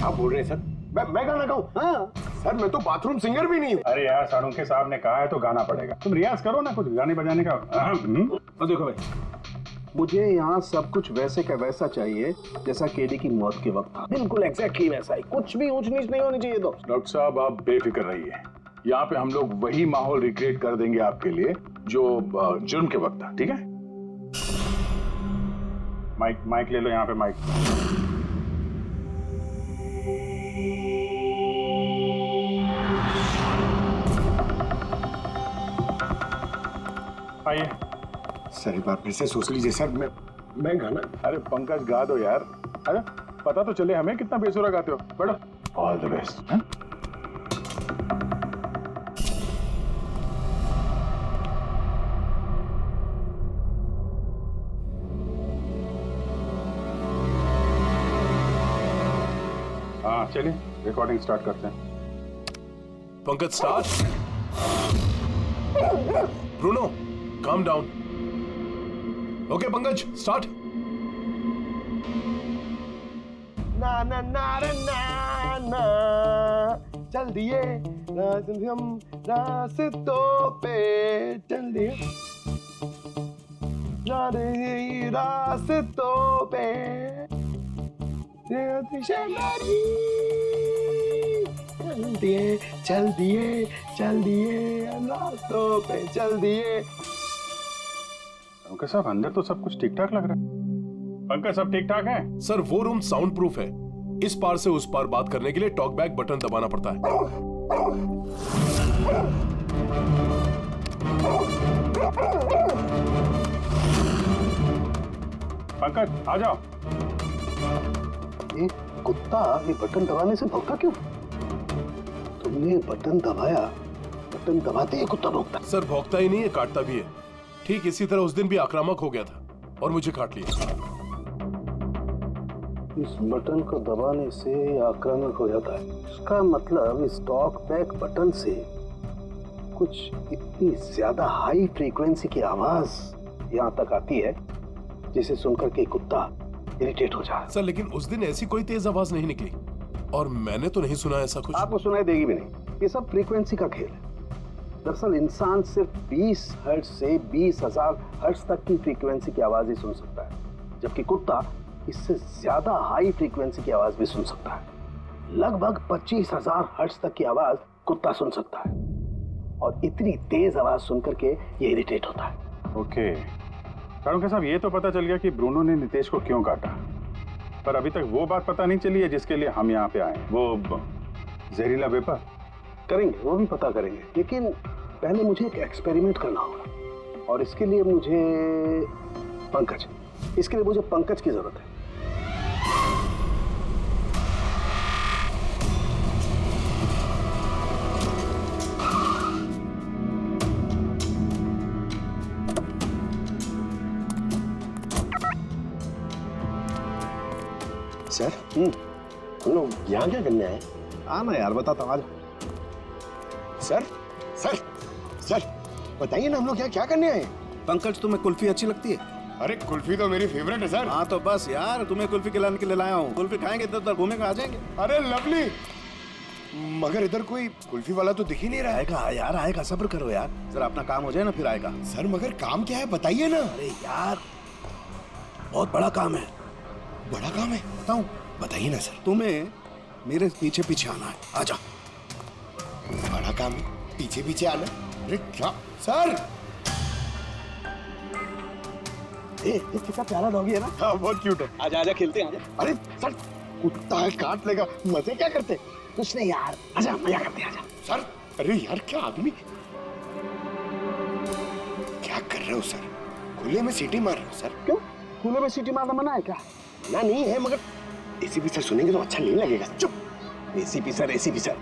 क्या बोल रहे हैं सर? मैं गाना गाऊं? हाँ सर, मैं तो बाथरूम सिंगर भी नहीं हूँ। अरे यार, सालुंखे साहब ने कहा है तो गाना पड़ेगा। तुम रियाज करो ना कुछ गाने बजाने का। तो देखो भाई, मुझे यहाँ सब कुछ वैसे का वैसा चाहिए जैसा केडी की मौत के वक्त था। बिल्कुल एग्जैक्टली वैसा ही, कुछ भी ऊंच नीच नहीं होनी चाहिए। तो डॉक्टर साहब आप बेफिक्र रहिए, यहाँ पे हम लोग वही माहौल रिक्रिएट कर देंगे आपके लिए जो जुर्म के वक्त था। ठीक है? माइक ले लो, यहाँ पे माइक। आइए सर एक बार फिर से सोच लीजिए सर, मैं गाना। अरे पंकज गा दो यार। अरे पता तो चले हमें कितना बेसुरा गाते हो। बैठो। All the best. हाँ चलिए रिकॉर्डिंग स्टार्ट करते हैं। Pankaj start. Bruno calm down. Okay Pankaj start. ना ना ना रे ना ना, चल दिए हम रास्तों पे, चल दिए रास्तों पे, चल दिए रास्तों पे, चल दिए। पंकज साहब अंदर तो सब कुछ ठीक ठाक लग रहा है। पंकज सब ठीक ठाक है? सर वो रूम साउंड प्रूफ है। इस पार से उस पार बात करने के लिए टॉक बैक बटन दबाना पड़ता है। पंकज आ जाओ। ये कुत्ता ये बटन दबाने से भौंका क्यों? तुमने बटन दबाया, बटन दबाते ही कुत्ता भौंकता। सर भौंकता ही नहीं है, काटता भी है। ठीक इसी तरह उस दिन भी आक्रामक हो गया था और मुझे काट लिया। इस बटन को दबाने से आक्रामक हो जाता है। इसका मतलब इस टॉक बैक बटन से कुछ इतनी ज्यादा हाई फ्रीक्वेंसी की आवाज यहाँ तक आती है जिसे सुनकर के कुत्ता इरिटेट हो जाए। सर लेकिन उस दिन ऐसी कोई तेज आवाज नहीं निकली और मैंने तो नहीं सुना ऐसा कुछ। आपको सुनाई देगी भी नहीं। ये सब फ्रीक्वेंसी का खेल है। दरअसल इंसान सिर्फ 20 हर्ट्ज से 20,000 हर्ट्ज तक की फ्रीक्वेंसी की आवाज ही सुन सकता है, जबकि कुत्ता इससे ज्यादा हाई फ्रीक्वेंसी की आवाज भी सुन सकता है। लगभग 25,000 हर्ट्ज तक की आवाज कुत्ता सुन सकता है और इतनी तेज आवाज सुनकर के ये इरिटेट होता है। ओके सालुंखे साहब, ये तो पता चल गया कि ब्रूनो ने नितेश को क्यों काटा, पर अभी तक वो बात पता नहीं चली है जिसके लिए हम यहाँ पे आए। वो जहरीला वेपर करेंगे, वो भी पता करेंगे, लेकिन पहले मुझे एक एक्सपेरिमेंट करना होगा और इसके लिए मुझे पंकज की जरूरत है। सर हम लोग यहाँ क्या करने आए? आना यार, बताता हूँ। आज सर सर सर बताइए ना, हम लोग यहाँ क्या करने आए? पंकज तुम्हें कुल्फी अच्छी लगती है? अरे कुल्फी तो मेरी फेवरेट है सर। हाँ तो बस यार, तुम्हें कुल्फी खिलाने के लिए लाया हूँ। कुल्फी खाएंगे इधर उधर घूमेंगे, आ जाएंगे। अरे लवली, मगर इधर कोई कुल्फी वाला तो दिख ही नहीं रहा है। आएगा यार आएगा, सब्र करो यार, जरा अपना काम हो जाए ना फिर आएगा। सर मगर काम क्या है बताइए ना। अरे यार बहुत बड़ा काम है। बड़ा काम है? बताऊँ? बताइए ना सर। तुम्हें मेरे पीछे पीछे आना है, आजा। बड़ा काम है, पीछे पीछे आना? अरे क्या सर? ये कितना प्यारा डॉगी है ना। हाँ बहुत क्यूट है। आजा आजा, खेलते हैं आजा। अरे सर कुत्ता है, काट लेगा। मजे क्या करते? कुछ नहीं यार, आजा मजा करते हैं, आजा। सर अरे यार क्या आदमी, क्या कर रहे हो सर? खुले में सीटी मार रहे हो सर? क्यों, खुले में सीटी मारना मना है क्या? मना नहीं है, मगर एसीपी सर सुनेंगे तो अच्छा नहीं लगेगा। चुप। एसीपी सर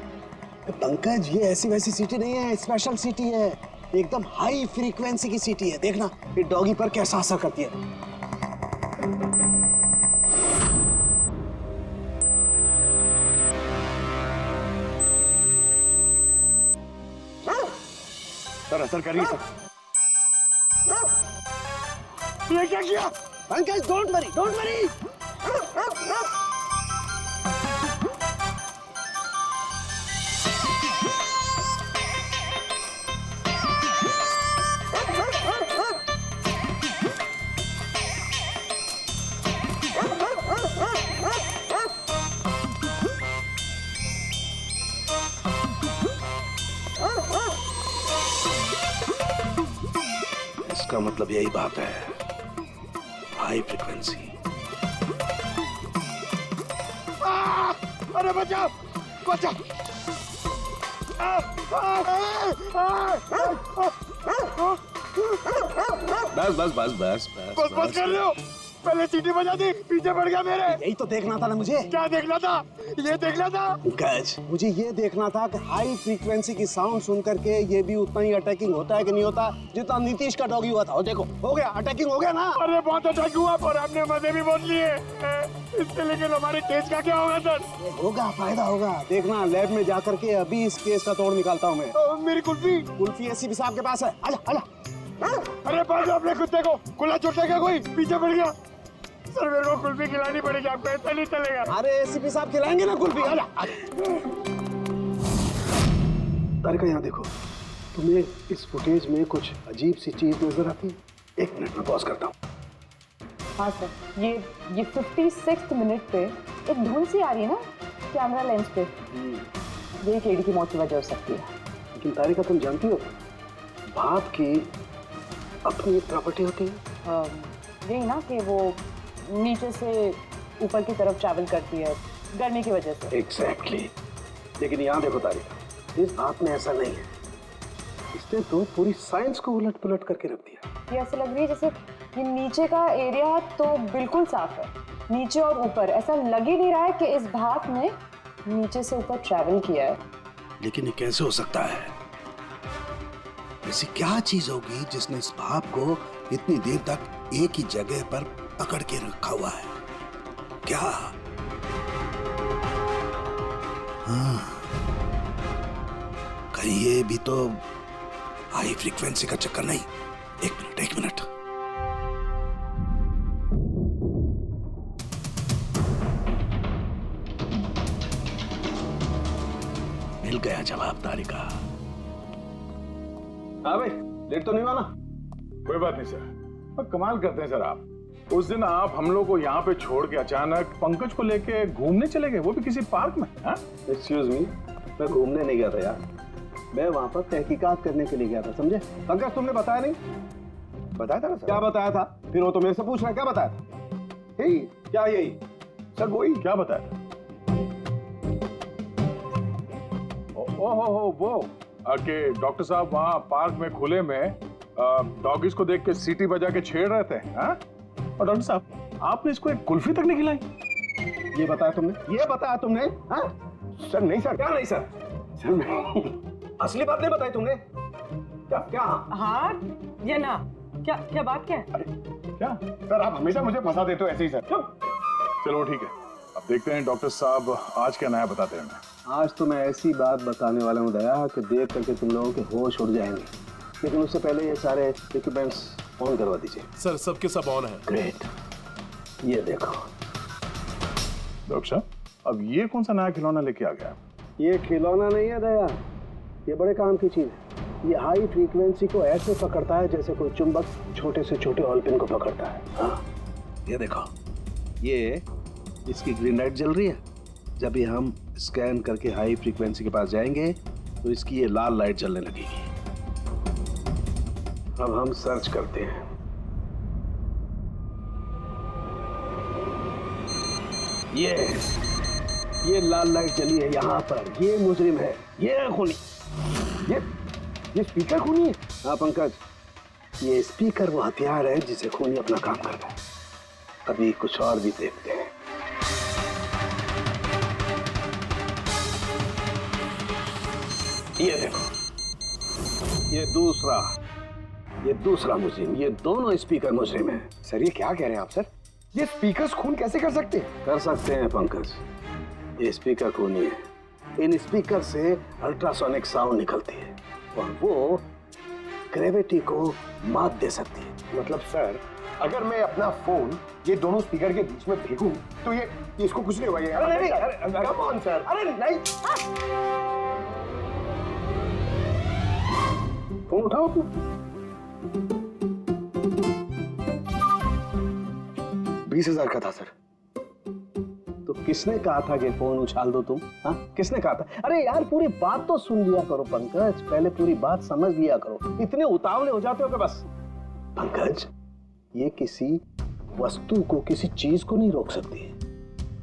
पंकज, ये ऐसी वैसी सीटी नहीं है, स्पेशल सीटी है, एकदम हाई फ्रीक्वेंसी की सीटी है। देखना ये डॉगी पर कैसा असर करती है। सर असर करिए सर। ये क्या किया? Pankaj don't worry, don't worry. इसका मतलब यही बात है, हाई फ्रीक्वेंसी। अरे बचाओ बचाओ। बस बस बस बस बस बस कर रहे हो, पहले सीटी बजा दी, पीछे पड़ गया मेरे। यही तो देखना था ना मुझे। क्या देखना था? ये देखना था। पंकज, मुझे ये देखना था कि हाई फ्रीक्वेंसी की साउंड सुन करके ये भी उतना ही अटैकिंग होता है कि नहीं होता जितना नीतीश का डॉगी हुआ था। और देखो हो गया, अटैकिंग हो गया ना। अरे बहुत अटैक हुआ पर हमने मजे भी बहुत लिए। इससे लेकिन हमारे केस का क्या होगा सर? होगा, फायदा होगा। देखना लैब में जाकर के अभी इस केस का तोड़ निकालता हूँ मैं। मेरी कुल्फी। कुल्फी एसीपी साहब के पास है, आजा आजा। अरे बाजू अपने कुत्ते को, खुला छोटा क्या कोई पीछे पड़ गया। सर मेरे को कुल्फी खिलानी पड़ेगी, आपको ऐसा नहीं चलेगा। अरे एसीपी साहब खिलाएंगे ना कुल्फी, आजा तारिका। यहाँ देखो, तुम्हें इस फुटेज में कुछ अजीब सी चीज नजर आती है? एक मिनट में पॉज करता हूँ। हाँ सर, ये 56 मिनट पे एक धुन सी आ रही है ना कैमरा लेंस पे, ये केडी की मौत की वजह हो सकती है। लेकिन तारिका तुम जानती हो भाप की अपनी एक प्रॉपर्टी होती है। यही ना कि वो नीचे से ऊपर की तरफ ट्रैवल करती है गर्मी की वजह से। एग्जैक्टली। लेकिन यहाँ देखो तारिका, इस भाप में ऐसा नहीं है। इसने तो पूरी साइंस को उलट पुलट करके रख दिया। ये ऐसा लग रही है जैसे ये नीचे का एरिया तो बिल्कुल साफ है, नीचे और ऊपर ऐसा लग ही नहीं रहा है कि इस भाप ने नीचे से ऊपर ट्रैवल किया है। लेकिन ये कैसे हो सकता है? ऐसी क्या चीज होगी जिसने इस भाप को इतनी देर तक एक ही जगह पर पकड़ के रखा हुआ है? क्या? हाँ, कहीं ये भी तो हाई फ्रीक्वेंसी का चक्कर नहीं? एक मिनट। मिल गया जवाब तारिका। हाँ भाई, लेट तो नहीं हुआ ना? कोई बात नहीं सर, पर कमाल करते हैं सर आप। उस दिन आप हम लोग को यहाँ पे छोड़ के अचानक पंकज को लेके घूमने चले गए, वो भी किसी पार्क में। एक्सक्यूज मी, मैं घूमने नहीं गया था यार, मैं वहां पर तहकीकात करने के लिए गया था, समझे? पंकज तुमने बताया नहीं? बताया था ना सर। क्या बताया था? फिर वो तो मेरे से पूछ रहा है क्या बताया था? यही क्या यही? सर वही। क्या बताया? ओहो वो कि डॉक्टर साहब वहाँ पार्क में खुले में डॉगीज को देख के सीटी बजा के छेड़ रहे थे। हाँ? और डॉक्टर साहब आपने इसको एक कुल्फी तक नहीं खिलाई। ये बताया तुमने? ये बताया तुमने? हाँ? सर नहीं सर। क्या नहीं सर? सर नहीं। असली बात नहीं बताई तुमने? क्या क्या? हाँ या ना? क्या बात क्या है? क्या सर आप हमेशा मुझे फंसा देते हो ऐसे ही सर। चुप। चलो ठीक है, अब देखते हैं डॉक्टर साहब आज क्या नया बताते हैं हमें। आज तो मैं ऐसी बात बताने वाला हूँ दया कि देख करके तुम लोगों के होश उड़ जाएंगे। लेकिन उससे पहले ये सारे इक्विपमेंट्स ऑन करवा दीजिए। सर सबके सब ऑन है। ग्रेट। ये देखो। डॉक्टर साहब अब ये कौन सा नया खिलौना लेके आ गया? ये खिलौना नहीं है दया, ये बड़े काम की चीज है। ये हाई फ्रीक्वेंसी को ऐसे पकड़ता है जैसे कोई चुंबक छोटे से छोटे ऑलपिन को पकड़ता है। हाँ, ये देखो, ये इसकी ग्रीन लाइट जल रही है। जब ये हम स्कैन करके हाई फ्रीक्वेंसी के पास जाएंगे तो इसकी ये लाल लाइट जलने लगेगी। अब हम सर्च करते हैं। ये लाल लाइट जली है यहाँ पर। ये मुजरिम है, ये खूनी। ये स्पीकर खूनी है? हाँ पंकज, ये स्पीकर वो हथियार है जिसे खूनी अपना काम करता है। अभी कुछ और भी देखते हैं। ये देखो, ये दूसरा मुजरिम। ये दोनों स्पीकर मुजरिम है। सर ये क्या कह रहे हैं आप सर? ये स्पीकर्स खून कैसे कर सकते हैं? कर सकते हैं पंकज, ये स्पीकर खूनी है। इन स्पीकर से अल्ट्रासोनिक साउंड निकलती है और वो ग्रेविटी को मात दे सकती है। मतलब सर अगर मैं अपना फोन ये दोनों स्पीकर के बीच में फेंकूं तो ये इसको कुछ नहीं होगा। ये अरे नहीं, अरे कम ऑन सर। अरे नहीं, फोन उठाओ अपना। 20,000 का था सर। तो किसने कहा था कि फोन उछाल दो तुम? हाँ, किसने कहा था? अरे यार पूरी बात तो सुन लिया करो पंकज, पहले पूरी बात समझ लिया करो। इतने उतावले हो जाते हो कि बस पंकज, ये किसी वस्तु को, किसी चीज को नहीं रोक सकती है।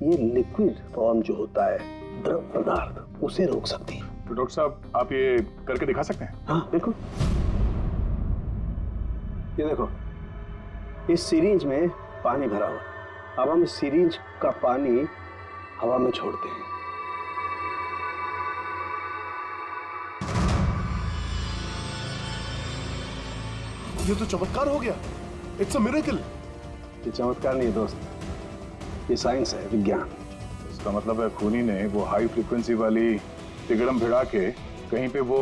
ये लिक्विड फॉर्म जो होता है, द्रव पदार्थ, उसे रोक सकती है। तो डॉक्टर साहब, आप ये करके दिखा सकते हैं? हाँ बिल्कुल। ये देखो, इस सिरिंज में पानी भरा हुआ। अब हम इस सिरिंज का पानी हवा में छोड़ते हैं। ये तो चमत्कार हो गया। It's a miracle. ये चमत्कार नहीं दोस्त, ये साइंस है, विज्ञान। इसका मतलब है खूनी ने वो हाई फ्रीक्वेंसी वाली तिगड़म भिड़ा के कहीं पे वो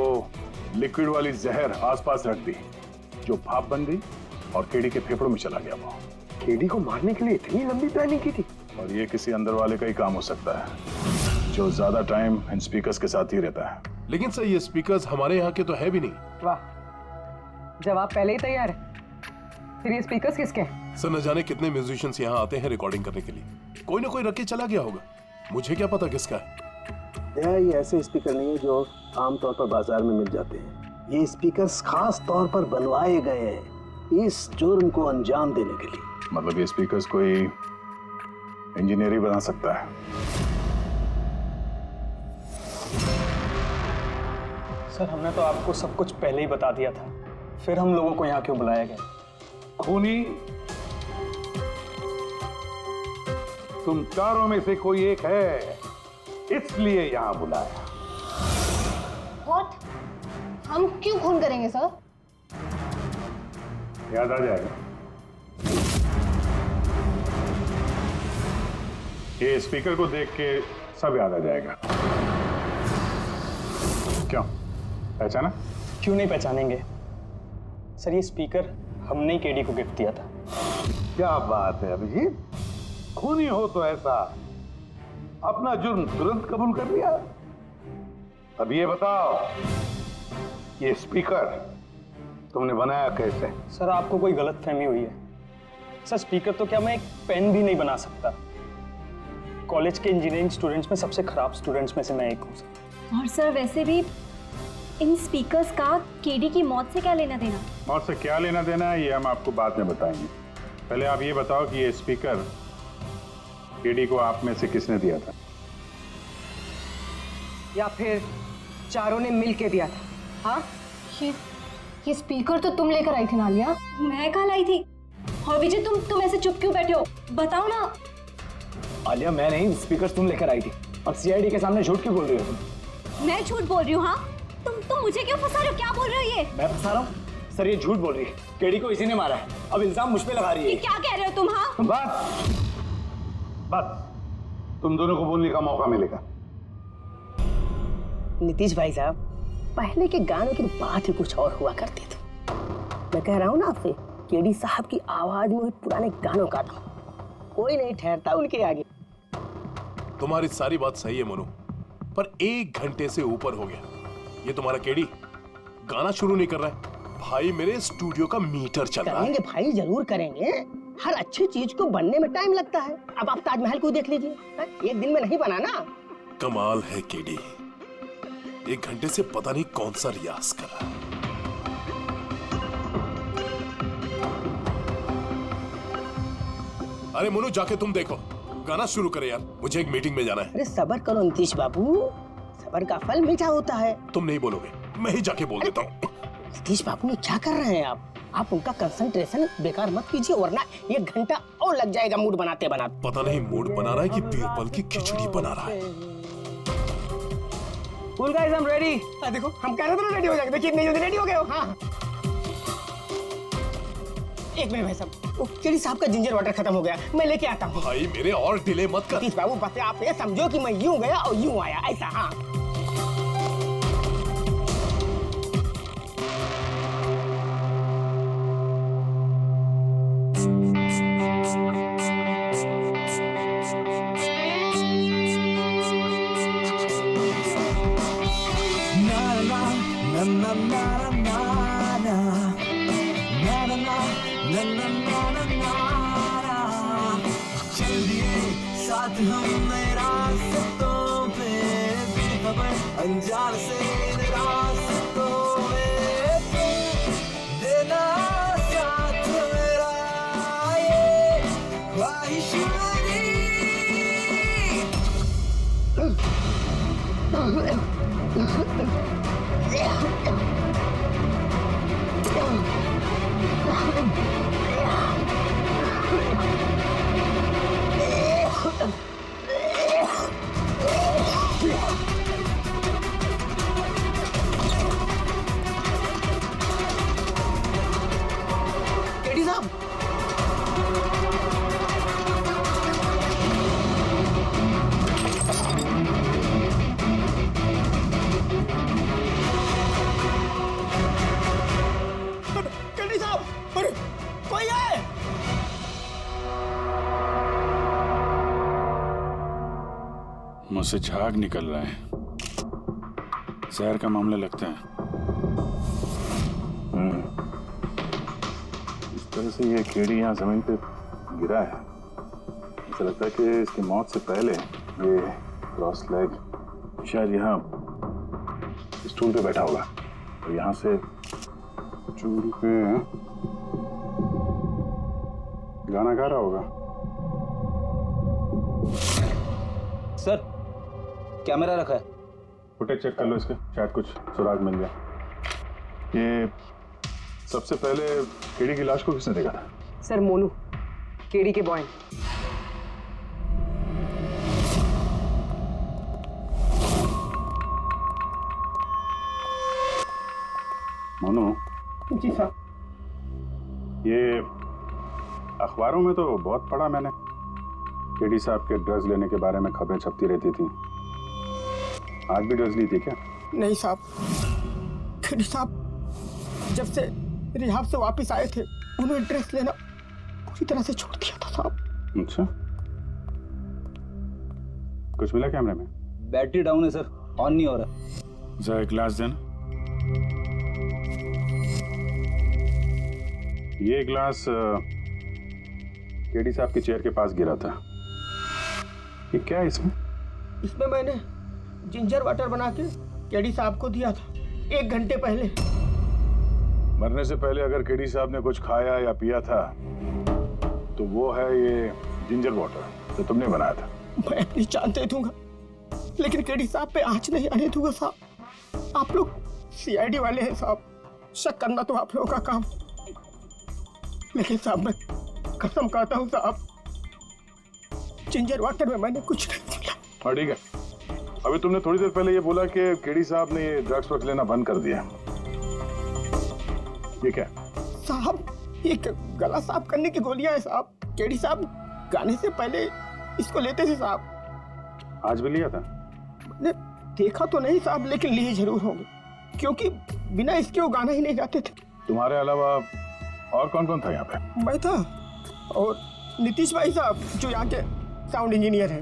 लिक्विड वाली जहर आसपास रख दी, जो भाप बन गई और केडी के फेफड़ों में चला गया। वो केडी को मारने के लिए इतनी लंबी प्लानिंग की थी। और ये किसी अंदर वाले का ही काम हो सकता है, जो ज्यादा टाइम इन स्पीकर्स के साथ ही रहता है। लेकिन सर, ये स्पीकर्स हमारे यहाँ के तो है भी नहीं। वाह, जवाब पहले ही तैयार है। फिर ये स्पीकर्स किसके हैं? सर, न जाने कितने म्यूजिशियंस यहाँ आते हैं रिकॉर्डिंग करने के लिए। कोई ना कोई रख के चला गया होगा। मुझे क्या पता किसका है। ये ऐसे स्पीकर नहीं है जो आमतौर पर बाजार में मिल जाते हैं। ये स्पीकर्स खास तौर पर बनवाए गए हैं इस जुर्म को अंजाम देने के लिए। मतलब ये स्पीकर्स कोई इंजीनियर ही बना सकता है। सर, हमने तो आपको सब कुछ पहले ही बता दिया था, फिर हम लोगों को यहाँ क्यों बुलाया गया? खूनी तुम चारों में से कोई एक है, इसलिए यहां बुलाया। What? हम क्यों खून करेंगे सर? याद आ जाएगा। ये स्पीकर को देख के सब याद आ जाएगा। क्यों, पहचाना? क्यों नहीं पहचानेंगे सर, ये स्पीकर हमने ही केडी को गिफ्ट दिया था। क्या बात है अभिजीत, खूनी हो तो ऐसा अपना जुर्म तुरंत कबूल कर लिया। अब ये बताओ, ये स्पीकर तुमने बनाया कैसे? सर, आपको कोई गलतफहमी हुई है। सर, स्पीकर तो क्या मैं एक पेन भी नहीं बना सकता। कॉलेज के इंजीनियरिंग स्टूडेंट्स में सबसे खराब स्टूडेंट्स में से मैं एक हूँ। और सर, वैसे भी इन स्पीकर्स का केडी की मौत से क्या लेना देना? मौत से क्या लेना देना है ये हम आपको बाद में बताएंगे। पहले आप ये बताओ कि ये स्पीकर केडी को आप में से किसने दिया था? या फिर चारों ने मिल के दिया था? हाँ, ये स्पीकर तो तुम लेकर आई थी नालिया। मैं कहाँ लाई थी? और विजय, तुम ऐसे चुप क्यों बैठे हो? बताओ ना। आलिया, मैं नहीं, स्पीकर तुम लेकर आई थी। अब सीआईडी के सामने झूठ क्यों बोल रही हो तुम? मैं झूठ बोल रही हूँ? हाँ, तुम मुझे क्यों फंसा रहे हो? क्या बोल रहे हो ये? मैं फंसा रहा हूँ? सर, ये झूठ बोल रही है। केडी को इसी ने मारा है। अब इल्जाम मुझ पे लगा रही है। क्या कह रहे हो तुम? हाँ, बस तुम दोनों को बोलने का मौका मिलेगा। नीतीश भाई साहब, पहले के गानों की बात ही कुछ और हुआ करती थी। मैं कह रहा हूँ ना आपसे, केडी साहब की आवाज में पुराने गानों का था, कोई नहीं ठहरता उनके आगे। तुम्हारी सारी बात सही है मोनू, पर 1 घंटे से ऊपर हो गया, ये तुम्हारा केडी गाना शुरू नहीं कर रहा है। भाई, मेरे स्टूडियो का मीटर चल रहा है। करेंगे भाई, जरूर करेंगे। हर अच्छी चीज को बनने में टाइम लगता है। अब आप ताजमहल को देख लीजिए, एक दिन में नहीं बना ना। कमाल है केडी, 1 घंटे से पता नहीं कौन सा रियाज कर रहा है। अरे मोनू, जाके तुम देखो, गाना शुरू करे यार, मुझे एक मीटिंग में जाना है। अरे सबर करो नीतीश बाबू, सबर का फल मीठा होता है। तुम नहीं बोलोगे, मैं ही जाके बोल देता हूँ। नीतीश बाबू, ये क्या कर रहे हैं आप उनका कंसंट्रेशन बेकार मत कीजिए, वरना 1 घंटा और लग जाएगा मूड बनाते बनाते। पता नहीं मूड बना रहा है कि बीरबल की खिचड़ी बना रहा है। Cool guys, I am ready. देखो, हम कह रहे थे ना रेडी हो जाएंगे, देखिए इतनी जल्दी रेडी हो गए हो। हाँ, एक मिनट भाई साहब, वो केडी साहब का जिंजर वाटर खत्म हो गया, मैं लेके आता हूँ। भाई मेरे और डिले मत कर। नीतीश बाबू, बस आप ये समझो कि मैं यूं गया और यूं आया, ऐसा। हाँ, साथ हम रास्तों पे बेखबर अनजान से रास्तों में देना साथ केडी साहब, केडी साहब, अरे कोई है? मुझसे झाग निकल रहा है। जहर का मामला लगता है। इस तरह से ये केड़ी यहाँ जमीन पे गिरा है। ऐसा लगता है कि इसकी मौत से पहले ये क्रॉस लेग शायद यहाँ स्टूल पे बैठा होगा और यहाँ से स्टूल पे गाना गा रहा होगा। सर, कैमरा रखा है। फुटेज चेक कर लो इसके, शायद कुछ सुराग मिल जाए। ये सबसे पहले केड़ी की लाश को किसने देखा था? सर मोनू, केडी के बॉय। मोनू, जी साहब। ये अखबारों में तो बहुत पढ़ा मैंने, केडी साहब के ड्रग्स लेने के बारे में खबरें छपती रहती थी। आज भी ड्रग्स ली थी क्या? नहीं साहब, केडी साहब जब से रिहाब से वापस आए थे उन्होंने ड्रेस लेना पूरी तरह से छोड़ दिया था साहब। अच्छा, कुछ मिला कैमरे में? बैटरी डाउन है सर, ऑन नहीं हो रहा। जरा एक ग्लास देना। ये ग्लास केडी साहब की चेयर के पास गिरा था। ये क्या है इसमें? इसमें मैंने जिंजर वाटर बना के केडी साहब को दिया था 1 घंटे पहले। मरने से पहले अगर केडी साहब ने कुछ खाया या पिया था तो वो है ये जिंजर वाटर जो तुमने बनाया था। मैं अपनी जान दे दूंगा लेकिन केडी साहब पे आंच नहीं आने दूंगा साहब। आप लोग सीआईडी वाले हैं साहब, शक करना तो आप लोगों का काम। लेकिन साहब मैं कसम खाता हूँ साहब, जिंजर वाटर में मैंने कुछ नहीं मिला। हाँ ठीक है, अभी तुमने थोड़ी देर पहले ये बोला कि केडी साहब ने ये ड्रग्स वग्स लेना बंद कर दिया। ये क्या? साहब ये गला साफ करने की गोलियां हैं साहब। केडी साहब गाने से पहले इसको लेते थे साहब। आज भी लिया था? मैंने देखा तो नहीं साहब, लेकिन लिए जरूर होंगे क्योंकि बिना इसके वो गाना ही नहीं गाते थे। तुम्हारे अलावा और कौन कौन था यहाँ पे? मैं था और नीतीश भाई साहब जो यहाँ के साउंड इंजीनियर हैं,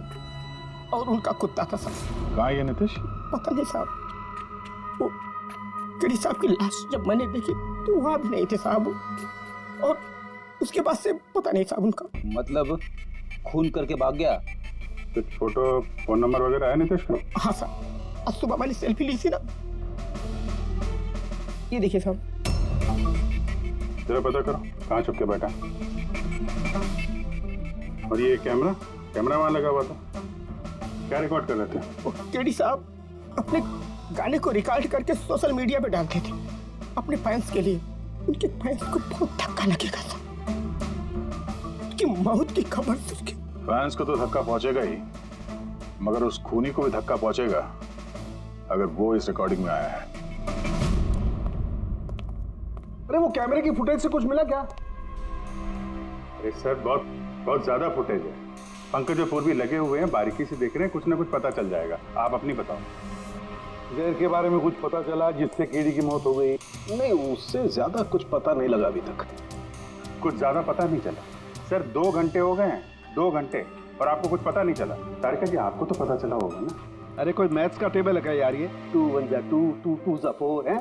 और उनका कुत्ता था साहब। कहाँ ये नीतीश? पता नहीं साहब, वो केडी साहब की लाश जब मैंने देखी तो वहाँ भी नहीं थे साहब, और उसके बाद से पता नहीं साहब उनका। मतलब खून करके भाग गया? कुछ फोटो फोन नंबर वगैरह है नीतीश का? हाँ साहब, आज सुबह मैंने सेल्फी ली थी ना, ये देखिए साहब। जरा पता करो कहाँ छुप के बैठा। और ये कैमरा वहाँ लगा हुआ था, क्या रिकॉर्ड कर रहे थे? केडी साहब अपने गाने को रिकॉर्ड करके सोशल मीडिया पे डालते थे अपने फैंस के लिए। उनके फैंस को बहुत धक्का लगेगा साहब, उनकी मौत की खबर सुन के। फैंस को तो धक्का पहुंचेगा ही, मगर उस खूनी को भी धक्का पहुंचेगा अगर वो इस रिकॉर्डिंग में आया है। अरे वो कैमरे की फुटेज से कुछ मिला क्या? अरे सर बहुत ज्यादा फुटेज है। पंकज और पूर्वी लगे हुए हैं, बारीकी से देख रहे हैं, कुछ ना कुछ पता चल जाएगा। आप अपनी बताओ। जहर के बारे में कुछ पता चला जिससे केडी की मौत हो गई? नहीं, उससे ज्यादा कुछ पता नहीं लगा अभी तक। कुछ ज्यादा पता नहीं चला सर, 2 घंटे हो गए हैं, 2 घंटे, और आपको कुछ पता नहीं चला। तारिका जी आपको तो पता चला होगा ना? अरे कोई मैथ्स का टेबल है क्या यार? ये 2 1 जा 2 2 2 जा 4 है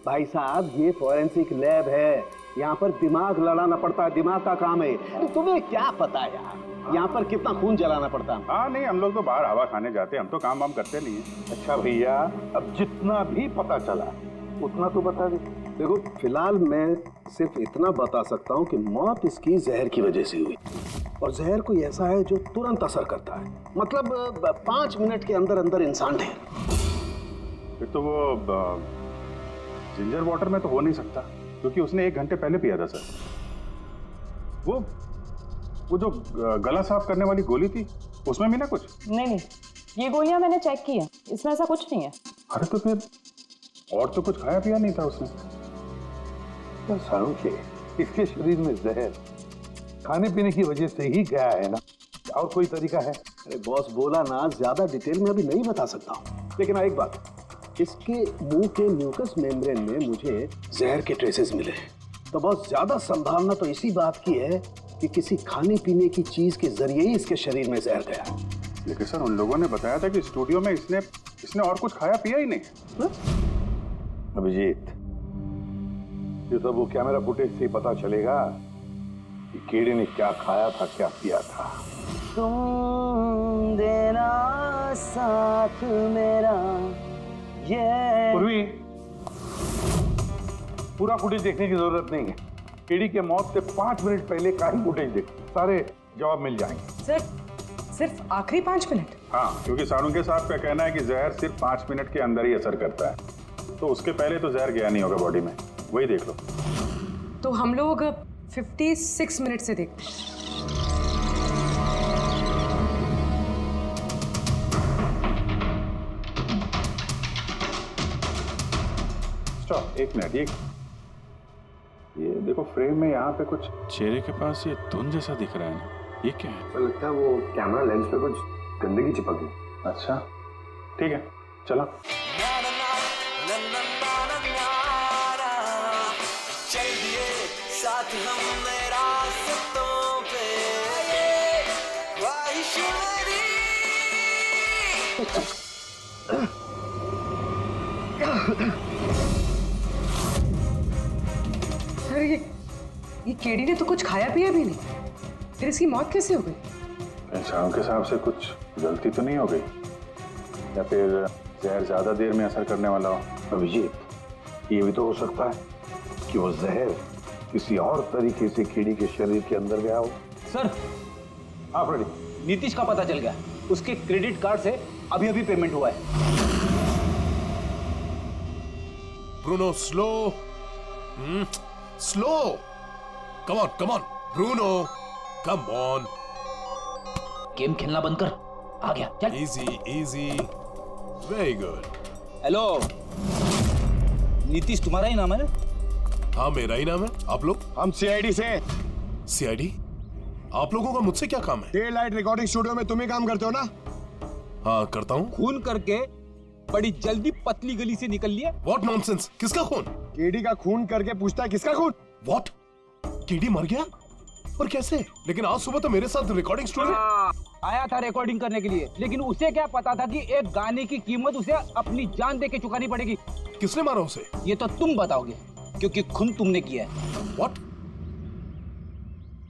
भाई साहब। ये फॉरेंसिक लैब है, यहाँ पर दिमाग लड़ाना पड़ता है, दिमाग का काम है। तो तुम्हें क्या पता यार यहाँ पर कितना खून जलाना पड़ता है? हाँ नहीं, हम लोग तो बाहर हवा खाने जाते हैं, हम तो काम करते नहीं है। अच्छा भैया, अब जितना भी पता चला उतना तो बता दे। देखो फिलहाल मैं सिर्फ इतना बता सकता हूँ कि मौत इसकी जहर की वजह से हुई और जहर कोई ऐसा है जो तुरंत असर करता है, मतलब 5 मिनट के अंदर अंदर इंसान ढेर। फिर तो वो जिंजर वाटर में तो हो नहीं सकता क्योंकि उसने 1 घंटे पहले पिया था सर। वो जो गला साफ करने वाली गोली थी उसमें भी ना कुछ? नहीं, ये गोलियां मैंने चेक की है, इसमें ऐसा कुछ नहीं है। अरे तो फिर और तो कुछ खाया पिया नहीं था उसने? तो सारू के इसके शरीर में जहर खाने पीने की वजह से ही गया है ना, और कोई तरीका है? अरे बॉस बोला ना, ज्यादा डिटेल में अभी नहीं बता सकता हूँ, लेकिन एक बात, इसके मुंह के म्यूकस मेम्ब्रेन में मुझे जहर के ट्रेसेस मिले हैं। तो बहुत ज्यादा संभावना तो इसी बात की है कि किसी खाने पीने की चीज के जरिए ही इसके शरीर में जहर गया। लेकिन सर उन लोगों ने बताया था कि स्टूडियो में इसने और कुछ खाया पिया ही नहीं। अभिजीत, ये सब वो कैमरा फुटेज से पता चलेगा कि कीड़े ने क्या खाया था, क्या पिया था। तुम देना साथ मेरा ये। पूर्वी, पूरा फुटेज देखने की जरूरत नहीं है। कीड़ी के मौत से 5 मिनट पहले का ही फुटेज देखो, सारे जवाब मिल जाएंगे। सर सिर्फ आखिरी 5 मिनट? हाँ, क्योंकि सारुंगे साहब का कहना है कि जहर सिर्फ 5 मिनट के अंदर ही असर करता है, तो उसके पहले तो जहर गया नहीं होगा बॉडी में, वही देख लो। तो हम लोग 56 मिनट से देखते हैं। Stop, 1 minute. ये देखो फ्रेम में यहाँ पे कुछ चेहरे के पास ये धुंध जैसा दिख रहा है ना, ये क्या है? तो लगता है वो कैमरा लेंस पे कुछ गंदगी चिपक गई। अच्छा ठीक है, चला। चलिए साथ हम रास्तों पे ख्वाहिश मेरी। सर ये केडी ने तो कुछ खाया पिया भी नहीं, फिर इसकी मौत कैसे हो गई? सारुंगे साहब से कुछ गलती तो नहीं हो गई, या फिर जहर ज्यादा देर में असर करने वाला हो? अभिजीत, ये भी तो हो सकता है कि वो जहर किसी और तरीके से कीड़ी के शरीर के अंदर गया हो। सर, हाँ फ्रेडी, नीतीश का पता चल गया, उसके क्रेडिट कार्ड से अभी अभी पेमेंट हुआ है। Bruno slow, slow, come on Bruno, come on. Game खेलना बंद कर, आ गया, चल। Easy, very good. Hello, Nitish तुम्हारा ही नाम है ना? हाँ मेरा ही नाम है। आप लोग? हम सीआईडी से। सीआईडी? आप लोगों का मुझसे क्या काम है? डे लाइट रिकॉर्डिंग स्टूडियो में तुम ही काम करते हो ना? हाँ करता हूँ। खून करके बड़ी जल्दी पतली गली से निकल लिया। व्हाट नॉनसेंस, किसका खून? केडी का खून करके पूछता है किसका खून? व्हाट? केडी मर गया? और कैसे? लेकिन आज सुबह तो मेरे साथ रिकॉर्डिंग स्टूडियो आया था रिकॉर्डिंग करने के लिए, लेकिन उसे क्या पता था कि एक गाने की कीमत उसे अपनी जान दे के चुकानी पड़ेगी। किसने मारा उसे? ये तो तुम बताओगे, क्योंकि खून तुमने किया है। व्हाट?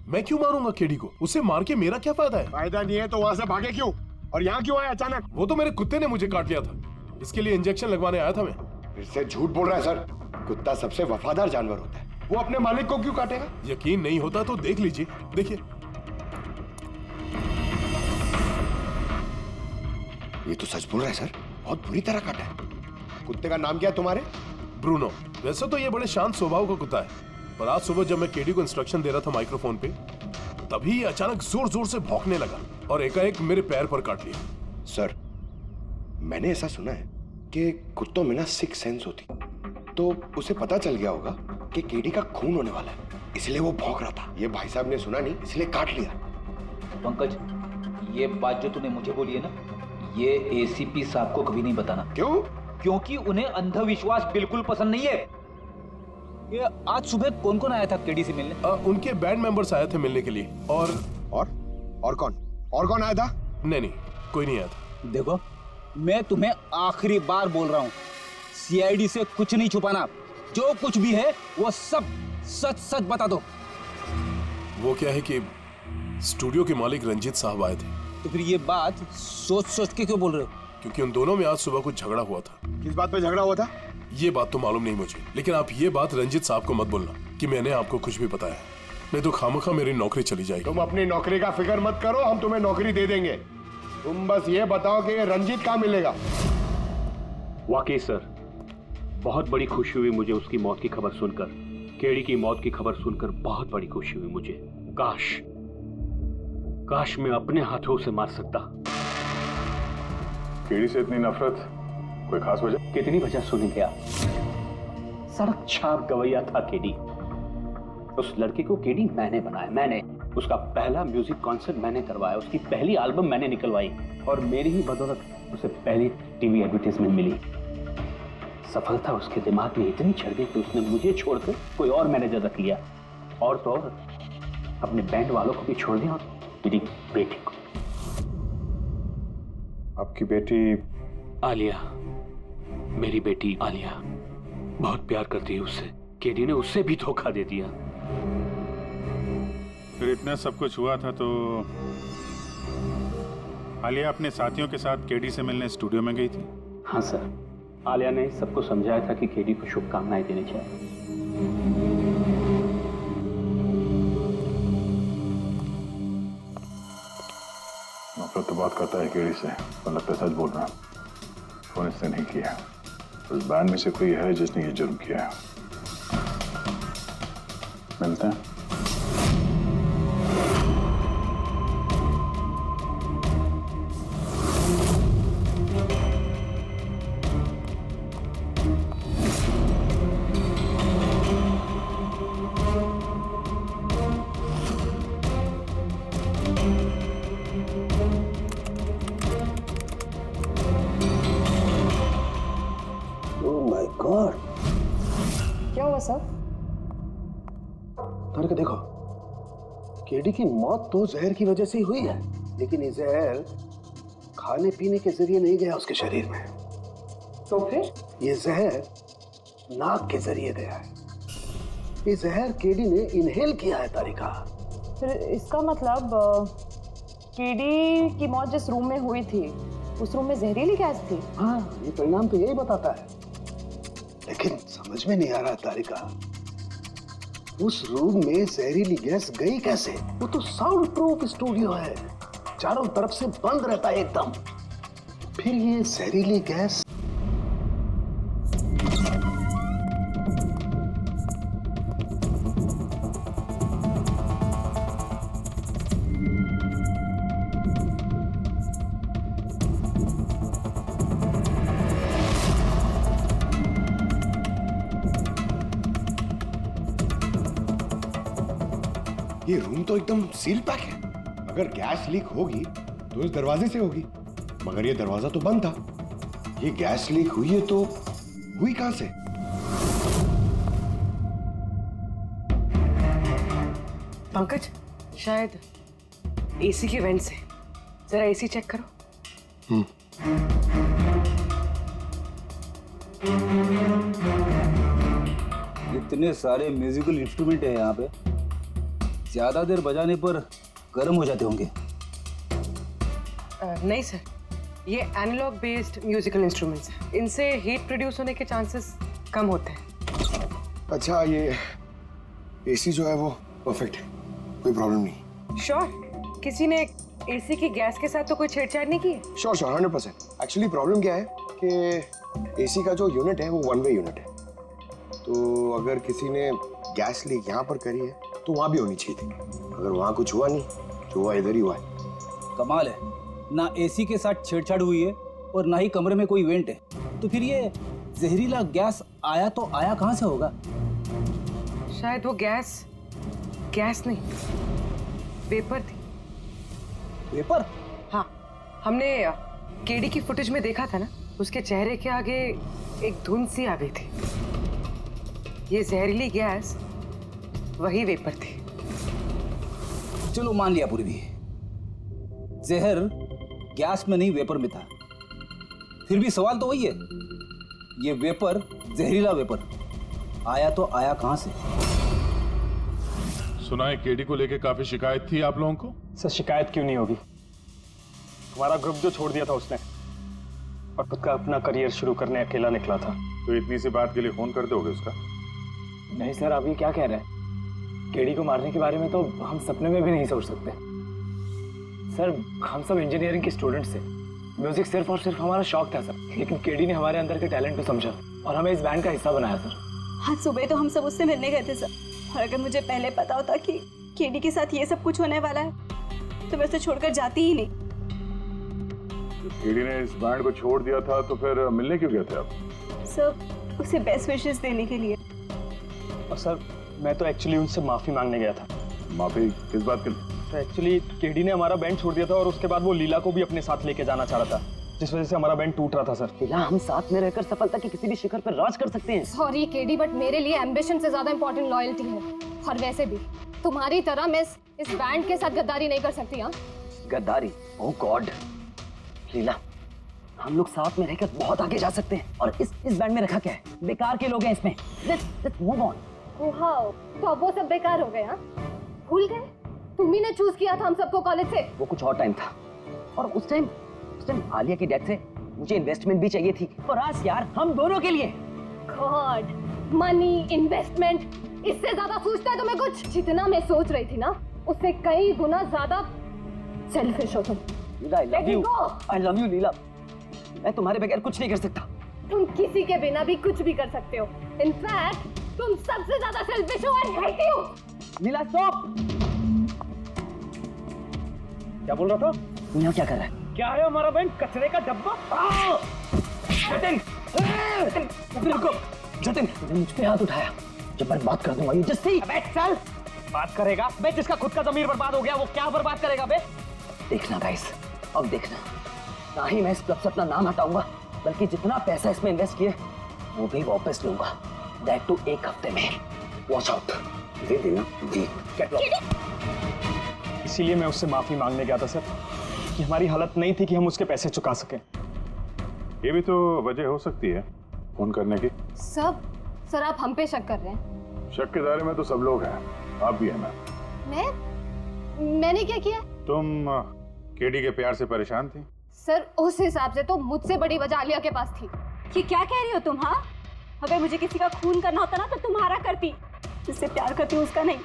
मैं क्यों मारूंगा केडी को? उसे मार के मेरा क्या फायदा है? फायदा नहीं है तो वहां से भागे क्यों? और यहाँ क्यों आया अचानक? वो तो मेरे कुत्ते ने मुझे काट लिया था, इसके लिए इंजेक्शन लगवाने आया था मैं। फिर से झूठ बोल रहा है सर। कुत्ता सबसे वफादार जानवर होता है, वो अपने मालिक को क्यों काटेगा? यकीन नहीं होता तो देख लीजिए, देखिए। ये तो सच बोल रहा है सर, बहुत बुरी तरह काटा है। कुत्ते का नाम क्या है तुम्हारे? ब्रूनो। वैसे तो ये बड़े शांत स्वभाव का कुत्ता है, पर आज सुबह जब मैं केडी को इंस्ट्रक्शन दे रहा था माइक्रोफोन पे, तभी अचानक जोर जोर से भौंकने लगा और एकाएक मेरे पैर पर काट लिया। सर, मैंने ऐसा सुना है कि कुत्तों में ना सिक्स सेंस होती, तो उसे पता चल गया होगा कि केडी का खून होने वाला है, इसलिए वो भौंक रहा था। ये भाई साहब ने सुना नहीं, इसलिए काट लिया। पंकज, ये बात जो तूने मुझे बोली है ना, ये एसीपी साहब को कभी नहीं बताना। क्यों? क्योंकि उन्हें अंधविश्वास बिल्कुल पसंद नहीं है। ये आज सुबह कौन कौन आया था केडी से मिलने? उनके बैंड मेंबर्स आए थे मिलने के लिए। और कौन आया था? नहीं, कोई नहीं आया था। देखो, मैं तुम्हें आखिरी बार बोल रहा हूँ, सीआईडी से कुछ नहीं छुपाना। जो कुछ भी है वो सब सच सच बता दो। वो क्या है कि स्टूडियो के मालिक रंजीत साहब आए थे। तो फिर ये बात सोच सोच के क्यों बोल रहे हो? क्योंकि उन दोनों में आज सुबह कुछ झगड़ा हुआ था। किस बात पे झगड़ा हुआ था? ये बात तो मालूम नहीं मुझे, लेकिन आप ये बात रंजित साहब को मत बोलना कि मैंने आपको कुछ भी बताया, नहीं तो खामखा मेरी नौकरी चली जाएगी। तुम अपनी नौकरी का फिक्र मत करो, हम तुम्हें नौकरी दे देंगे। तुम बस ये बताओ कि ये रंजित कहाँ मिलेगा। वाकई सर, बहुत बड़ी खुशी हुई मुझे उसकी मौत की खबर सुनकर। केडी की मौत की खबर सुनकर बहुत बड़ी खुशी हुई मुझे। काश मैं अपने हाथों से मार सकता। केडी से इतनी नफरत, कोई खास वजह? कितनी वजह सुनेंगे आप? सड़क छाप गवैया था केडी। उस लड़के को केडी मैंने बनाया, मैंने। उसका पहला म्यूजिक कॉन्सर्ट मैंने करवाया, उसकी पहली एल्बम मैंने निकलवाई और मेरी ही बदौलत उसे पहली टीवी एडवर्टाइजमेंट मिली। सफलता उसके दिमाग में इतनी चढ़ गई कि उसने मुझे छोड़कर कोई और मैनेजर रख लिया, और तो और अपने बैंड वालों को भी छोड़ दिया और मेरी बेटी को। आपकी बेटी आलिया, मेरी बेटी आलिया बहुत प्यार करती है उससे। केडी ने उससे भी धोखा दे दिया। फिर इतना सब कुछ हुआ था तो आलिया अपने साथियों के साथ केडी से मिलने स्टूडियो में गई थी? हाँ सर, आलिया ने सबको समझाया था कि केडी को शुभकामनाएं देनी चाहिए। नफरत तो बात करता है केडी से, पर लगता है सच बोल रहा। फोन इसने नहीं किया। उस बैंड में से कोई है जिसने ये जुर्म किया है। मिलते हैं। क्या हुआ सर? करके देखो, केडी की मौत तो जहर की वजह से ही हुई है, लेकिन ये जहर खाने पीने के जरिए नहीं गया उसके शरीर में। तो फिर? ये जहर नाक के जरिए गया है। ये जहर केडी ने इनहेल किया है तारिका। फिर इसका मतलब केडी की मौत जिस रूम में हुई थी उस रूम में जहरीली गैस थी? हाँ, ये परिणाम तो यही बताता है, लेकिन समझ में नहीं आ रहा तारिका, उस रूम में जहरीली गैस गई कैसे? वो तो साउंड प्रूफ स्टूडियो है, चारों तरफ से बंद रहता है एकदम। फिर ये जहरीली गैस ये रूम तो एकदम सील पैक है। अगर गैस लीक होगी तो इस दरवाजे से होगी, मगर ये दरवाजा तो बंद था। ये गैस लीक हुई है तो हुई कहां से? पंकज, शायद एसी के वेंट से। जरा एसी चेक करो। इतने सारे म्यूजिकल इंस्ट्रूमेंट है यहाँ पे, ज्यादा देर बजाने पर गर्म हो जाते होंगे। नहीं सर, ये एनालॉग बेस्ड म्यूजिकल इंस्ट्रूमेंट्स हैं। इनसे हीट प्रोड्यूस होने के चांसेस कम होते हैं। अच्छा, ये एसी जो है वो परफेक्ट है, कोई प्रॉब्लम नहीं। श्योर? किसी ने एसी की गैस के साथ तो कोई छेड़छाड़ नहीं की है? श्योर 100%। एक्चुअली प्रॉब्लम क्या है कि एसी का जो यूनिट है वो वन वे यूनिट है, तो अगर किसी ने गैस लीक यहाँ पर करी है तो वहाँ भी होनी चाहिए थी। अगर वहाँ कुछ हुआ नहीं, जो हुआ इधर ही हुआ है। कमाल है, ना एसी के साथ छेड़छाड़ हुई है और ना ही कमरे में कोई वेंट है, तो फिर ये जहरीला गैस आया तो आया कहाँ से होगा? शायद वो गैस नहीं, वेपर थी। वेपर? हाँ, हमने केडी की फुटेज में देखा था ना, उसके चेहरे के आगे एक धुंध सी आ गई थी। ये जहरीली गैस वही वेपर थी। चलो मान लिया पूर्वी, जहर गैस में नहीं वेपर में था। फिर भी सवाल तो वही है, ये वेपर, जहरीला वेपर आया तो आया कहां से? सुना है केडी को लेके काफी शिकायत थी आप लोगों को? सर, शिकायत क्यों नहीं होगी? हमारा ग्रुप जो छोड़ दिया था उसने और खुद का अपना करियर शुरू करने अकेला निकला था। तो इतनी सी बात के लिए फोन कर दोगे उसका? नहीं सर, आप ये क्या कह रहे हैं? केडी को मारने के बारे में तो हम सपने में भी नहीं सोच सकते। सर, हम सब इंजीनियरिंग के स्टूडेंट्स थे। म्यूजिक सिर्फ और सिर्फ हमारा शौक था सर, लेकिन केडी ने हमारे अंदर के टैलेंट को समझा और हमें इस बैंड का हिस्सा बनाया सर। आज सुबह तो हम सब उससे मिलने गए थे सर, और अगर मुझे पहले पता होता कि केडी के साथ ये सब कुछ होने वाला है तो मैं उसे छोड़कर जाती ही नहीं। केडी ने इस बैंड को छोड़ दिया था तो फिर मिलने क्यों गए थे आप? सर, उसे बेस्ट विशेस देने के लिए। और सर, मैं तो एक्चुअली उनसे माफी मांगने गया था। माफी किस बात के लिए? तो एक्चुअली केडी ने हमारा बैंड छोड़ दिया था और उसके बाद वो लीला को भी अपने साथ लेके जाना चाह रहा था, जिस वजह से हमारा बैंड टूट रहा था सर। लीला, हम साथ में रहकर सफलता की किसी भी शिखर पर राज कर सकते हैं। सॉरी केडी, बट मेरे लिए एम्बिशन से ज्यादा इंपॉर्टेंट लॉयल्टी है। और वैसे भी तुम्हारी तरह मैं इस बैंड के साथ गद्दारी नहीं कर सकती। हाँ, गद्दारी? ओह गॉड लीला, हम लोग साथ में रहकर बहुत आगे जा सकते हैं। और इस बैंड में रखा क्या है? बेकार के लोग हैं इसमें। Let's move on. वाओ, तो अब वो सब बेकार हो गए? हाँ, भूल गए? तुम्ही ने चूज किया था हम सबको कॉलेज से। वो कुछ और टाइम था, और उस टाइम आलिया की डेथ से मुझे इन्वेस्टमेंट भी चाहिए थी, और आज यार हम दोनों के लिए। गॉड, मनी, इन्वेस्टमेंट, इससे ज्यादा सोचता है तुम्हें कुछ? जितना मैं सोच रही थी ना, उससे कई गुना ज्यादा सेल्फिश हो तुम। लीला, I love you लीला। मैं तुम्हारे बगैर कुछ नहीं कर सकता। तुम किसी के बिना भी कुछ भी कर सकते हो। इनफैक्ट तुम सबसे ज्यादा सेल्फिश हो। I hate you. Leela stop. क्या बोल रहा था? तू यहाँ क्या कर रहा है? क्या है हमारा बैंड? कचरे का डब्बा? जतिन, रुको। जतिन, तूने मुझ पे हाथ उठाया, जब मैं बात कर दूंगा ये जस्ट सी। अबे चल। बात करेगा? बे, जिसका खुद का ज़मीर बर्बाद हो गया वो क्या बर्बाद करेगा बे? देखना गाइस, अब देखना, ना ही मैं इस क्लब से अपना नाम हटाऊंगा, बल्कि जितना पैसा इसमें इन्वेस्ट किए वो भी वापस लूंगा। दैट टू 1 हफ्ते में। Watch out. दे देना जी। इसीलिए मैं उससे माफी मांगने गया था सर, कि हमारी हालत नहीं थी कि हम उसके पैसे चुका सकें। ये भी तो वजह हो सकती है फोन करने की। सर आप हम पे शक कर रहे हैं? शक के दायरे में तो सब लोग हैं, आप भी हैं। मैंने क्या किया? तुम केडी के प्यार से परेशान थी? सर, उस हिसाब से तो मुझसे बड़ी वजह आलिया के पास थी। ये क्या कह रही हो तुम? हाँ, अगर मुझे किसी का खून करना होता ना तो तुम्हारा करती, जिससे प्यार करती हूँ उसका नहीं।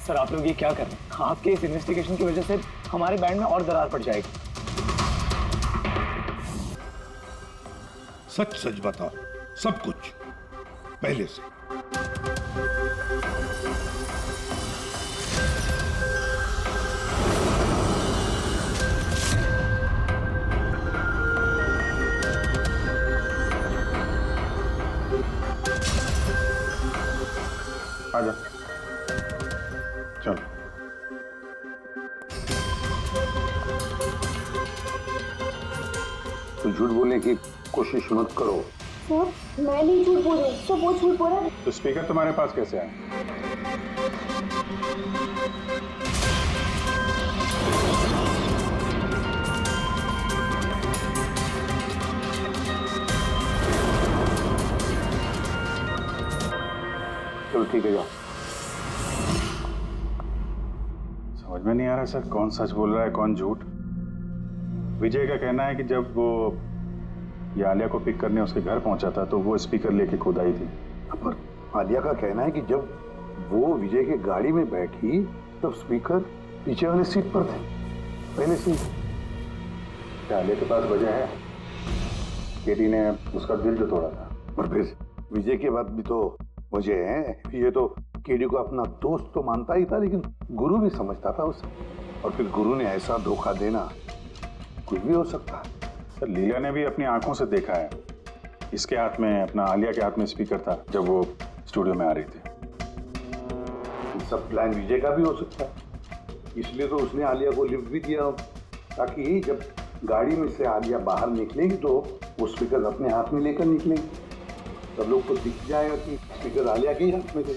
सर, आप लोग ये क्या कर रहे हैं? आपके इस इन्वेस्टिगेशन की वजह से हमारे बैंड में और दरार पड़ जाएगी। सच सच बताओ, सब कुछ पहले से। आजा, चल। तो झूठ बोलने की कोशिश मत करो। सर, मैं नहीं झूठ बोल रही, तो वो झूठ बोल रहा है। तो स्पीकर तुम्हारे पास कैसे आए? चलो ठीक है, जाओ। समझ में नहीं आ रहा सर, कौन सच बोल रहा है कौन झूठ। विजय का कहना है कि जब वो ये आलिया को पिक करने उसके घर पहुंचा था तो वो स्पीकर लेके खुद आई थी। पर आलिया का कहना है कि जब वो विजय की गाड़ी में बैठी तब स्पीकर पीछे वाले सीट पर थे, पहले से। क्या आलिया के पास वजह है? केडी ने उसका दिल जो तोड़ा था। पर फिर विजय के बाद भी तो वजह है। ये तो केडी को अपना दोस्त तो मानता ही था, लेकिन गुरु भी समझता था उसे, और फिर गुरु ने ऐसा धोखा देना, कुछ भी हो सकता है। सर, लीला ने भी अपनी आंखों से देखा है, इसके हाथ में, अपना आलिया के हाथ में स्पीकर था जब वो स्टूडियो में आ रही थी। ये सब प्लान विजय का भी हो सकता है, इसलिए तो उसने आलिया को लिफ्ट भी दिया, ताकि जब गाड़ी में से आलिया बाहर निकलेगी तो वो स्पीकर अपने हाथ में लेकर निकलेगी, सब लोग को दिख जाएगा कि स्पीकर आलिया के ही हाथ में थे।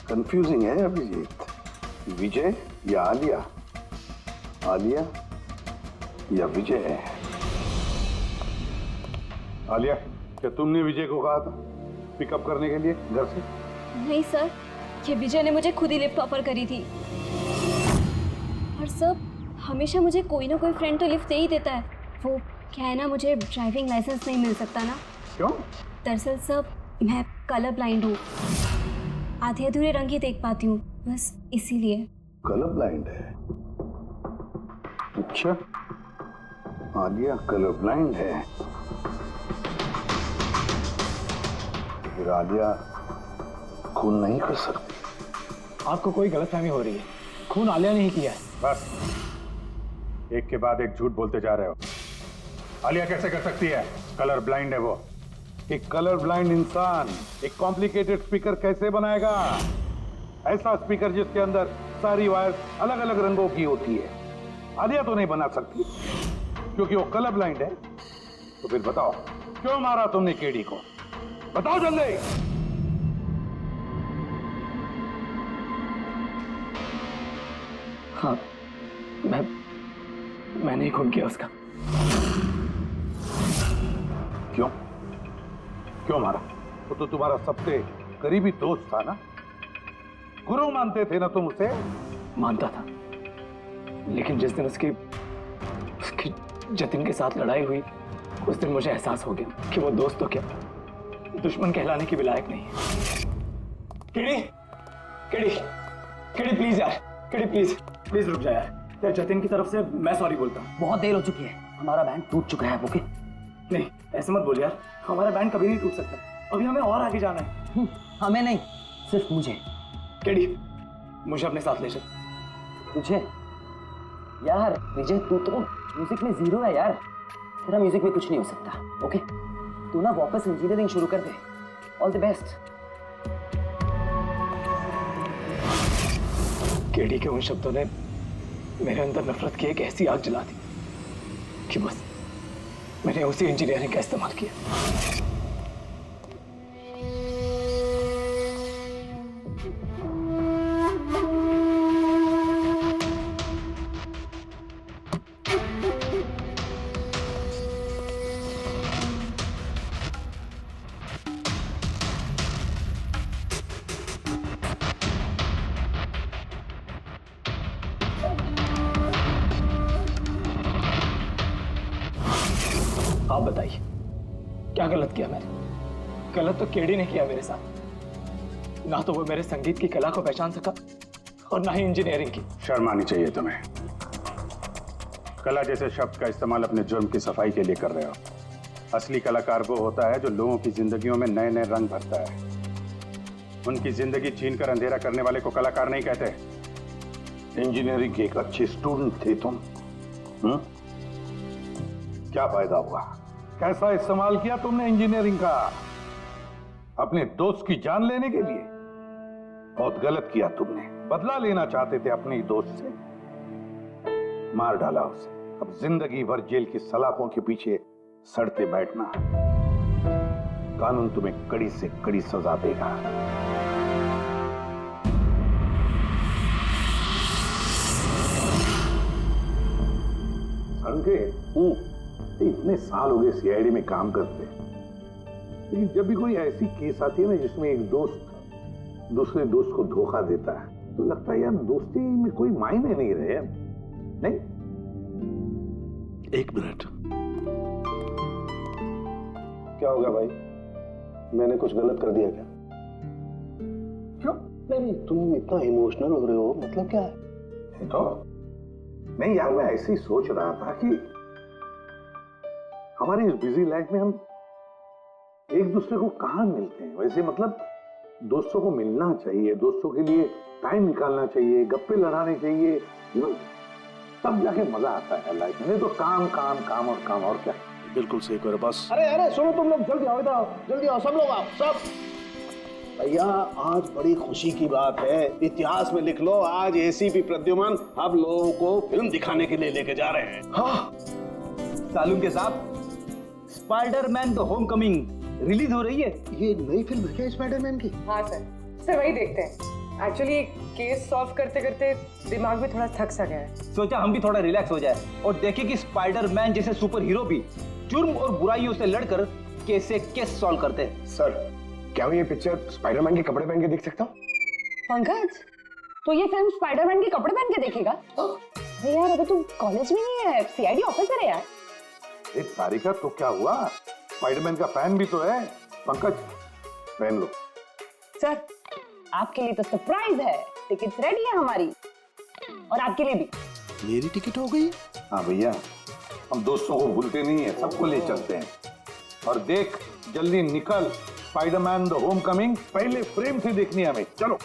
कंफ्यूजिंग है अभिजीत, विजय या आलिया, आलिया या विजय। आलिया, क्या तुमने विजय को कहा था पिकअप करने के लिए घर से? नहीं सर, ये विजय ने मुझे खुद ही लिफ्ट ऑफर करी थी। और सर, हमेशा मुझे कोई ना कोई फ्रेंड तो लिफ्ट दे ही देता है। वो क्या है ना, मुझे ड्राइविंग लाइसेंस नहीं मिल सकता ना। क्यों? दरअसल सब मैं कलर ब्लाइंड हूँ, आधे अधूरे रंग ही देख पाती हूँ, बस इसीलिए। कलर ब्लाइंड है? अच्छा, आलिया कलर ब्लाइंड है। फिर आलिया खून नहीं कर सकती। आपको कोई गलतफहमी हो रही है, खून आलिया ने ही किया है। बस, एक के बाद एक झूठ बोलते जा रहे हो। आलिया कैसे कर सकती है? कलर ब्लाइंड है वो। एक कलर ब्लाइंड इंसान एक कॉम्प्लिकेटेड स्पीकर कैसे बनाएगा? ऐसा स्पीकर जिसके अंदर सारी वायर अलग अलग रंगों की होती है। आलिया तो नहीं बना सकती क्योंकि वो कलर ब्लाइंड है। तो फिर बताओ, क्यों मारा तुमने केडी को? बताओ जल्दी। हाँ, मैंने ही खून किया उसका। क्यों? क्यों मारा? वो तो तुम्हारा सबसे करीबी दोस्त था ना? गुरु मानते थे ना तुम उसे? मानता था, लेकिन जिस दिन उसकी जतिन के साथ लड़ाई हुई, उस दिन मुझे एहसास हो गया कि वो दोस्त तो क्या, दुश्मन कहलाने की भी लायक नहीं है। केडी, केडी, केडी प्लीज यार, केडी प्लीज रुक जा यार। जतिन की तरफ से मैं सॉरी बोलता हूँ। बहुत देर हो चुकी है, हमारा बैंड टूट चुका है। ओके? नहीं, ऐसे मत बोल यार, हमारा बैंड कभी नहीं टूट सकता। अभी हमें और आगे जाना है। हमें नहीं, सिर्फ मुझे। केडी, मुझे अपने साथ ले चल। तुझे? यार विजय, तू तो म्यूजिक में जीरो है यार, तेरा म्यूजिक में कुछ नहीं हो सकता। ओके? तू ना वापस इंजीनियरिंग शुरू कर दे। All the best. केडी के उन शब्दों ने मेरे अंदर नफरत की एक ऐसी आग जला दी कि बस मैंने उसी इंजीनियरिंग का इस्तेमाल किया। आप बताइए, क्या गलत किया मैंने? गलत तो केडी ने किया मेरे साथ। ना तो वो मेरे संगीत की कला को पहचान सका और ना ही इंजीनियरिंग की। शर्म आनी चाहिए तुम्हें। कला जैसे शब्द का इस्तेमाल अपने जुर्म की सफाई के लिए कर रहे हो। असली कलाकार वो होता है जो लोगों की जिंदगियों में नए नए रंग भरता है। उनकी जिंदगी छीनकर अंधेरा करने वाले को कलाकार नहीं कहते। इंजीनियरिंग के एक अच्छे स्टूडेंट थे तुम। क्या फायदा हुआ? कैसा इस्तेमाल किया तुमने इंजीनियरिंग का? अपने दोस्त की जान लेने के लिए? बहुत गलत किया तुमने। बदला लेना चाहते थे अपने ही दोस्त से, मार डाला उसे। अब जिंदगी भर जेल की सलाखों के पीछे सड़ते बैठना। कानून तुम्हें कड़ी से कड़ी सजा देगा। संकेत, इतने साल हो गए सीआईडी में काम करते, लेकिन जब भी कोई ऐसी केस आती है ना जिसमें एक दोस्त दूसरे दोस्त को धोखा देता है, तो लगता है यार दोस्ती में कोई मायने नहीं रहे। नहीं? एक मिनट, क्या हो गया भाई? मैंने कुछ गलत कर दिया क्या? क्यों? नहीं, तुम इतना इमोशनल हो रहे हो, मतलब क्या है? तो नहीं यार, मैं ऐसे ही सोच रहा था कि हमारी इस बिजी लाइफ में हम एक दूसरे को कहां मिलते हैं। वैसे मतलब दोस्तों को मिलना चाहिए, दोस्तों के लिए टाइम निकालना चाहिए, गप्पे लड़ाने चाहिए, तब जाके मजा आता है लाइफ में। तो काम काम काम और काम, और क्या। बिल्कुल सही करो बस। अरे सुनो तुम लोग, जल्दी आओ, इधर आओ, जल्दी आओ, सब लोग आओ, सब। भैया आज बड़ी खुशी की बात है, इतिहास में लिख लो, आज एसीपी प्रद्युमन आप लोगों को फिल्म दिखाने के लिए लेके जा रहे हैं। हाँ सालून के साथ स्पाइडरमैन द होमकमिंग रिलीज हो रही है। ये नई फिल्म है क्या स्पाइडरमैन की? हाँ सर वही देखते हैं। एक्चुअली केस सॉल्व करते करते दिमाग में थोड़ा थक सा गया है। सोचा हम भी थोड़ा रिलैक्स हो जाए और देखें कि स्पाइडरमैन जैसे सुपर हीरो भी जुर्म और बुराइयों से लड़कर कैसे केस सॉल्व करते हैं। सर, क्या मैं ये पिक्चर स्पाइडरमैन के कपड़े पहन के देख सकता हूँ? पंकज, तो ये फिल्म स्पाइडरमैन के कपड़े पहन के देखेगा? अरे यार, अभी तू कॉलेज में नहीं है, सीआईडी ऑफिसर है यार। तारिका, तो क्या हुआ? स्पाइडरमैन का फैन भी तो है, पंकज पहन लो। सर आपके लिए तो सरप्राइज है, टिकट्स रेडी है हमारी और आपके लिए भी। मेरी टिकट हो गई? हाँ भैया, हम दोस्तों को भूलते नहीं है, सबको ले चलते हैं। और देख जल्दी निकल, स्पाइडरमैन द होम कमिंग पहले फ्रेम से देखनी है हमें। चलो।